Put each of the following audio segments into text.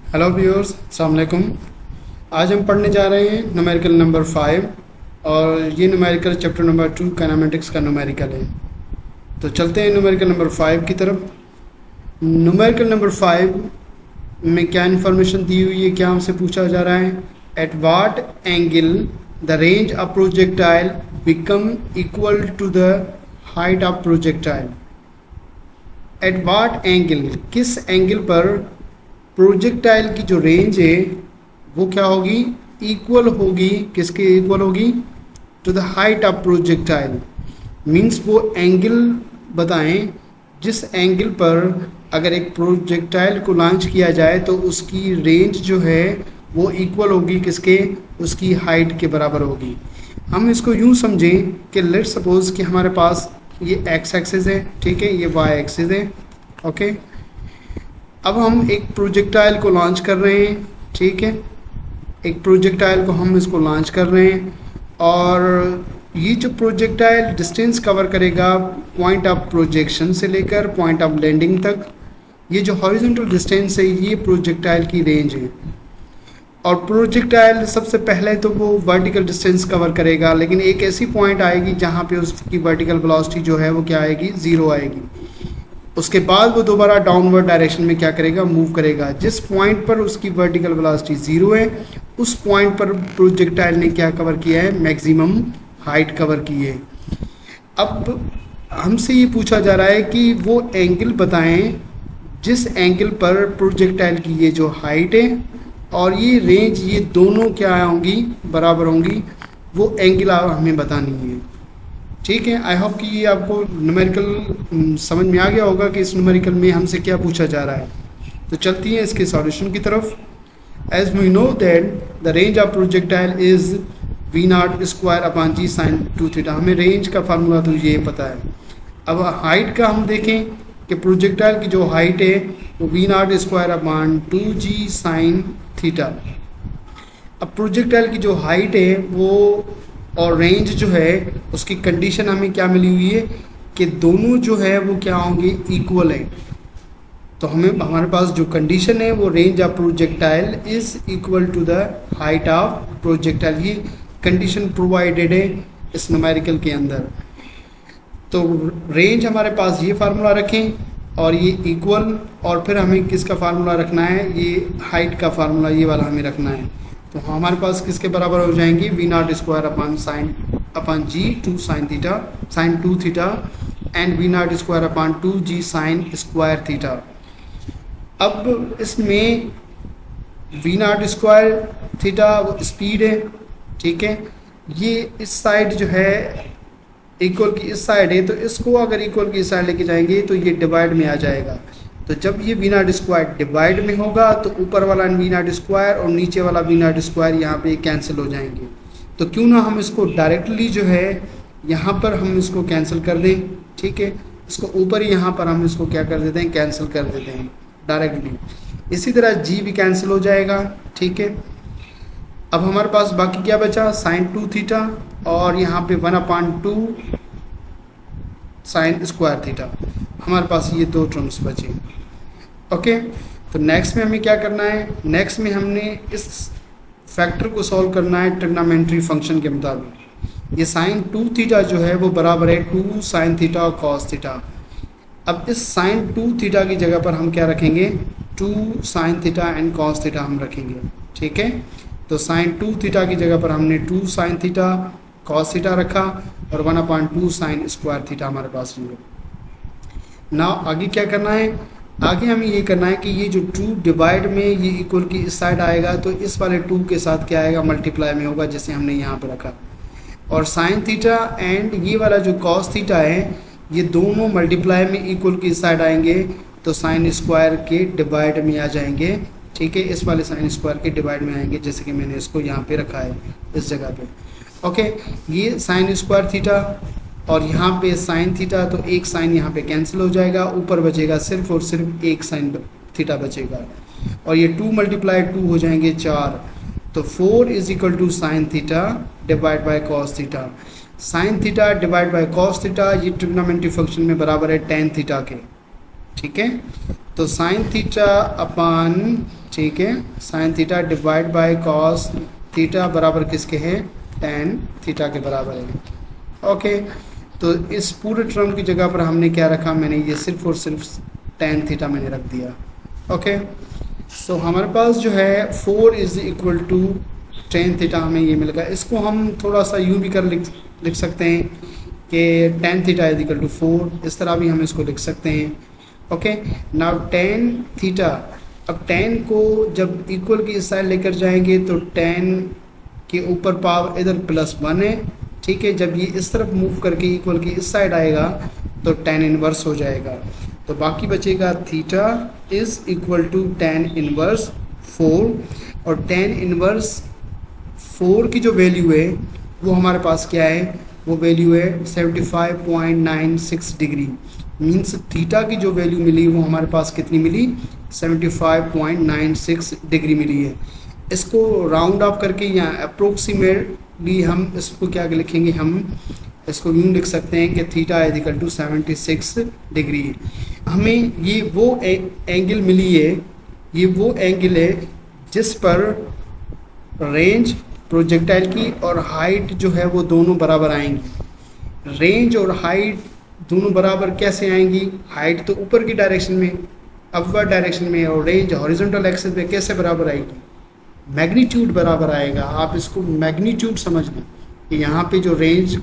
Hello viewers, अस्सलाम वालेकुम। आज हम पढ़ने जा रहे हैं न्यूमेरिकल नंबर 5 और ये न्यूमेरिकल चैप्टर नंबर 2 काइनेमेटिक्स का न्यूमेरिकल है। तो चलते हैं न्यूमेरिकल नंबर 5 की तरफ। न्यूमेरिकल नंबर 5 में क्या इन्फॉर्मेशन दी हुई है, क्या हमसे पूछा जा रहा है? At what angle the range of projectile become equal to the height of projectile. At what angle, किस एंगल पर प्रोजेक्टाइल की जो रेंज है वो क्या होगी? इक्वल होगी। किसके इक्वल होगी? To the height of projectile. Means वो एंगल बताएं जिस एंगल पर अगर एक प्रोजेक्टाइल को लॉन्च किया जाए तो उसकी रेंज जो है वो इक्वल होगी किसके? उसकी हाइट के बराबर होगी। हम इसको यूँ समझें कि लेट सपोज कि हमारे पास ये एक्स एक्सिस है, ठीक है, ये वाई एक्सिस है, ओके। अब हम एक प्रोजेक्टाइल को लॉन्च कर रहे हैं, ठीक है, एक प्रोजेक्टाइल को हम इसको लॉन्च कर रहे हैं और ये जो प्रोजेक्टाइल डिस्टेंस कवर करेगा पॉइंट ऑफ प्रोजेक्शन से लेकर पॉइंट ऑफ लैंडिंग तक, ये जो हॉरिजॉन्टल डिस्टेंस है ये प्रोजेक्टाइल की रेंज है। और प्रोजेक्टाइल सबसे पहले तो वो वर्टिकल डिस्टेंस कवर करेगा, लेकिन एक ऐसी पॉइंट आएगी जहाँ पे उसकी वर्टिकल वेलोसिटी जो है वो क्या आएगी? ज़ीरो आएगी। उसके बाद वो दोबारा डाउनवर्ड डायरेक्शन में क्या करेगा? मूव करेगा। जिस पॉइंट पर उसकी वर्टिकल वेलोसिटी ज़ीरो है उस पॉइंट पर प्रोजेक्टाइल ने क्या कवर किया है? मैक्सिमम हाइट कवर की है। अब हमसे ये पूछा जा रहा है कि वो एंगल बताएं जिस एंगल पर प्रोजेक्टाइल की ये जो हाइट है और ये रेंज, ये दोनों क्या होंगी? बराबर होंगी। वो एंगल हमें बतानी है, ठीक है। आई होप कि ये आपको न्यूमेरिकल समझ में आ गया होगा कि इस न्यूमेरिकल में हमसे क्या पूछा जा रहा है। तो चलती हैं इसके सॉल्यूशन की तरफ। As we know that the range of projectile is v naught square upon g sine 2 theta. हमें रेंज का फार्मूला तो ये पता है। अब हाइट का हम देखें कि प्रोजेक्टाइल की जो हाइट है वो v naught square upon 2g sine theta. अब प्रोजेक्टाइल की जो हाइट है वो और रेंज जो है उसकी कंडीशन हमें क्या मिली हुई है कि दोनों जो है वो क्या होंगे? इक्वल है। तो हमें हमारे पास जो कंडीशन है वो range of projectile is equal to the height of projectile, ये कंडीशन प्रोवाइडेड है इस न्यूमेरिकल के अंदर। तो रेंज हमारे पास ये फार्मूला रखें और ये इक्वल, और फिर हमें किसका फार्मूला रखना है? ये हाइट का फार्मूला ये वाला हमें रखना है। तो हमारे पास किसके बराबर हो जाएंगे? V naught square upon g 2 sine theta sine 2 theta and v naught square upon 2g sine square theta. अब इसमें v naught square theta speed है, ठीक है। ये इस साइड जो है इक्वल की इस साइड है, तो इसको अगर इक्वल की इस साइड लेके जाएंगे तो ये डिवाइड में आ जाएगा। तो जब ये वी नॉट स्क्वायर डिवाइड में होगा तो ऊपर वाला वी नॉट स्क्वायर और नीचे वाला वी नॉट स्क्वायर यहाँ पे कैंसिल हो जाएंगे। तो क्यों ना हम इसको डायरेक्टली जो है यहाँ पर हम इसको कैंसिल कर दें, ठीक है। इसको ऊपर ही यहाँ पर हम इसको क्या कर देते हैं? कैंसिल कर देते हैं डायरेक्टली। इसी तरह जी भी कैंसिल हो जाएगा, ठीक है। अब हमारे पास बाकी क्या बचा? साइन 2 थीटा और यहाँ पे 1/2 साइन स्क्वायर थीटा। हमारे पास ये दो टर्म्स बचे, ओके। तो नेक्स्ट में हमें क्या करना है? नेक्स्ट में हमने इस फैक्टर को सॉल्व करना है ट्रिग्नोमेट्री फंक्शन के मुताबिक। ये साइन 2 थीटा जो है वो बराबर है 2 साइन थीटा और कॉस थीटा। अब इस साइन 2 थीटा की जगह पर हम क्या रखेंगे? 2 sine theta and cos theta हम रखेंगे, ठीक है। तो साइन 2 थीटा की जगह पर हमने 2 साइन थीटा कॉस थीटा रखा और 1/2 साइन स्क्वायर थीटा हमारे पास है। नाउ आगे क्या करना है? आगे हमें ये करना है कि ये जो 2 डिवाइड में ये इक्वल की इस साइड आएगा तो इस वाले 2 के साथ क्या आएगा? मल्टीप्लाई में होगा, जैसे हमने यहाँ पे रखा। और साइन थीटा एंड ये वाला जो कॉस थीटा है ये दोनों मल्टीप्लाई में इक्वल की इस साइड आएंगे तो साइन स्क्वायर के डिवाइड में आ जाएंगे, ठीक है। इस वाले साइन स्क्वायर के डिवाइड में आएंगे, जैसे कि मैंने इसको यहाँ पे रखा है इस जगह पे, ओके। ये साइन स्क्वायर थीटा और यहाँ पे साइन थीटा, तो एक साइन यहाँ पे कैंसिल हो जाएगा, ऊपर बचेगा सिर्फ और सिर्फ एक साइन थीटा बचेगा। और ये 2 × 2 हो जाएंगे 4। तो 4 is equal to sine theta divide by cos theta. Sine theta divide by cos theta ये ट्रिग्नोमेट्री फंक्शन में बराबर है tan थीटा के, ठीक है। तो साइन थीटा अपान, ठीक है, sign theta divide by cos theta बराबर किसके है, टेन थीटा के बराबर है। ओके, तो इस पूरे टर्म की जगह पर हमने क्या रखा, मैंने ये सिर्फ और सिर्फ टेन थीटा मैंने रख दिया। ओके, सो हमारे पास जो है 4 is equal to tan theta हमें ये मिल गया। इसको हम थोड़ा सा यूँ भी कर लिख सकते हैं कि tan theta is equal to 4, इस तरह भी हम इसको लिख सकते हैं। ओके, नाउ टेन थीटा, अब टेन को जब इक्वल की इस साइड लेकर जाएंगे तो टेन के ऊपर पावर इधर +1 है, ठीक है। जब ये इस तरफ मूव करके इक्वल की इस साइड आएगा तो टेन इनवर्स हो जाएगा, तो बाकी बचेगा theta is equal to tan inverse 4, और टेन इनवर्स 4 की जो वैल्यू है वो हमारे पास क्या है, वो वैल्यू है 75.96 डिग्री। मीन्स थीटा की जो वैल्यू मिली वो हमारे पास कितनी मिली, 75.96 डिग्री मिली है। इसको राउंड ऑफ करके या अप्रोक्सीमेटली हम इसको क्या लिखेंगे, हम इसको यूँ लिख सकते हैं कि theta is equal to 76 degree. हमें ये वो एंगल मिली है, ये वो एंगल है जिस पर रेंज प्रोजेक्टाइल की और हाइट जो है वो दोनों बराबर आएंगी। रेंज और हाइट दोनों बराबर कैसे आएंगी, हाइट तो ऊपर की डायरेक्शन में, अपवर्ड डायरेक्शन में, और रेंज हॉरिजॉन्टल एक्सिस पे कैसे बराबर आएगी, मैग्नीट्यूड बराबर आएगा। आप इसको मैग्नीट्यूड समझ लें कि यहाँ पे जो रेंज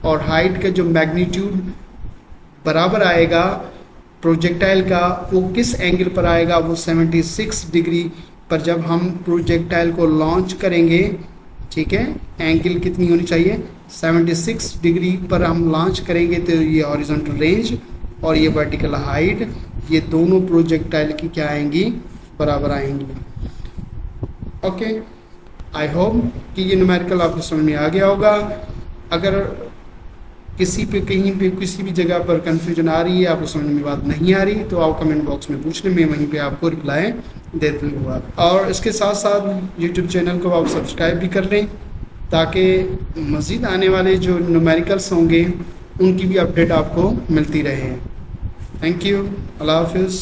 और हाइट का जो मैग्नीट्यूड बराबर आएगा प्रोजेक्टाइल का, वो किस एंगल पर आएगा, वो 76 डिग्री पर जब हम प्रोजेक्टाइल को लॉन्च करेंगे, ठीक है। एंगल कितनी होनी चाहिए, 76 डिग्री पर हम लॉन्च करेंगे तो ये हॉरिजॉन्टल रेंज और ये वर्टिकल हाइट, ये दोनों प्रोजेक्टाइल की क्या आएंगी, बराबर आएंगी। ओके, आई होप कि ये न्यूमेरिकल आपको समझ में आ गया होगा। अगर किसी पे कहीं पे किसी भी जगह पर कन्फ्यूजन आ रही है, आपको समझ में बात नहीं आ रही, तो आप कमेंट बॉक्स में पूछ लें, मैं वहीं पे आपको रिप्लाई दे दूँगा। और इसके साथ साथ यूट्यूब चैनल को आप सब्सक्राइब भी कर लें ताकि मज़ीद आने वाले जो न्यूमेरिकल्स होंगे उनकी भी अपडेट आपको मिलती रहे। थैंक यू, अल्लाह हाफिज़।